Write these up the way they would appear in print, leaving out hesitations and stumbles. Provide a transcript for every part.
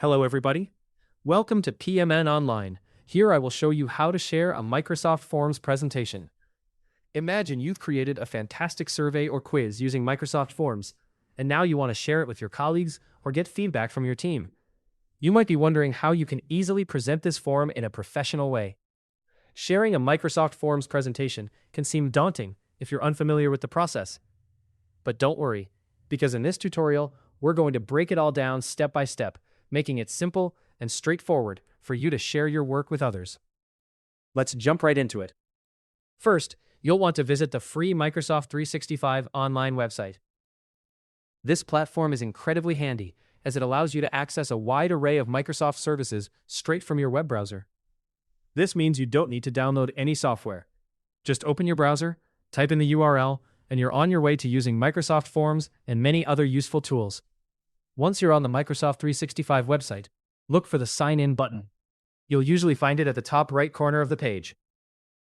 Hello everybody. Welcome to PMN Online. Here I will show you how to share a Microsoft Forms presentation. Imagine you've created a fantastic survey or quiz using Microsoft Forms, and now you want to share it with your colleagues or get feedback from your team. You might be wondering how you can easily present this form in a professional way. Sharing a Microsoft Forms presentation can seem daunting if you're unfamiliar with the process. But don't worry, because in this tutorial, we're going to break it all down step by step, making it simple and straightforward for you to share your work with others. Let's jump right into it. First, you'll want to visit the free Microsoft 365 online website. This platform is incredibly handy as it allows you to access a wide array of Microsoft services straight from your web browser. This means you don't need to download any software. Just open your browser, type in the URL, and you're on your way to using Microsoft Forms and many other useful tools. Once you're on the Microsoft 365 website, look for the Sign In button. You'll usually find it at the top right corner of the page.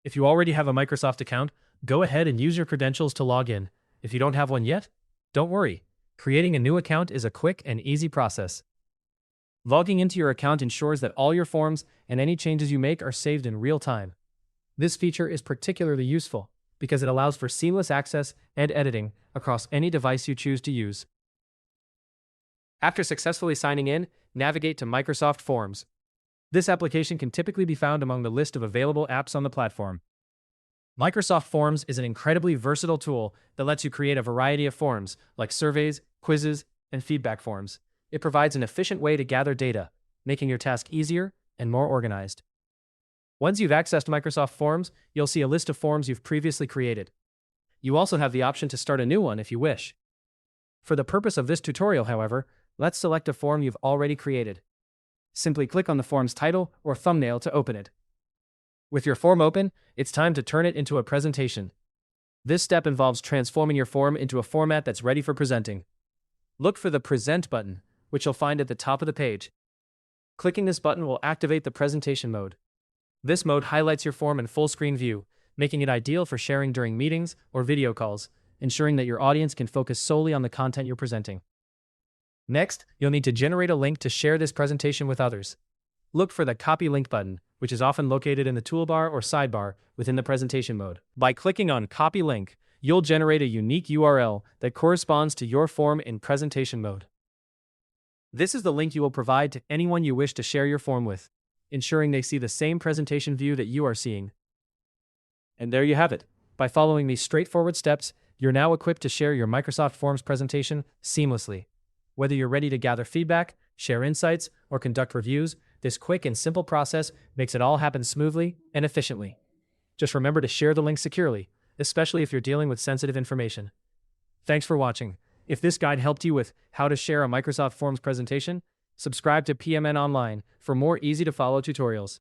If you already have a Microsoft account, go ahead and use your credentials to log in. If you don't have one yet, don't worry. Creating a new account is a quick and easy process. Logging into your account ensures that all your forms and any changes you make are saved in real time. This feature is particularly useful because it allows for seamless access and editing across any device you choose to use. After successfully signing in, navigate to Microsoft Forms. This application can typically be found among the list of available apps on the platform. Microsoft Forms is an incredibly versatile tool that lets you create a variety of forms, like surveys, quizzes, and feedback forms. It provides an efficient way to gather data, making your task easier and more organized. Once you've accessed Microsoft Forms, you'll see a list of forms you've previously created. You also have the option to start a new one if you wish. For the purpose of this tutorial, however, let's select a form you've already created. Simply click on the form's title or thumbnail to open it. With your form open, it's time to turn it into a presentation. This step involves transforming your form into a format that's ready for presenting. Look for the Present button, which you'll find at the top of the page. Clicking this button will activate the presentation mode. This mode highlights your form in full screen view, making it ideal for sharing during meetings or video calls, ensuring that your audience can focus solely on the content you're presenting. Next, you'll need to generate a link to share this presentation with others. Look for the Copy Link button, which is often located in the toolbar or sidebar within the presentation mode. By clicking on Copy Link, you'll generate a unique URL that corresponds to your form in presentation mode. This is the link you will provide to anyone you wish to share your form with, ensuring they see the same presentation view that you are seeing. And there you have it. By following these straightforward steps, you're now equipped to share your Microsoft Forms presentation seamlessly. Whether you're ready to gather feedback, share insights, or conduct reviews, this quick and simple process makes it all happen smoothly and efficiently. Just remember to share the link securely, especially if you're dealing with sensitive information. Thanks for watching. If this guide helped you with how to share a Microsoft Forms presentation, subscribe to PMN Online for more easy-to-follow tutorials.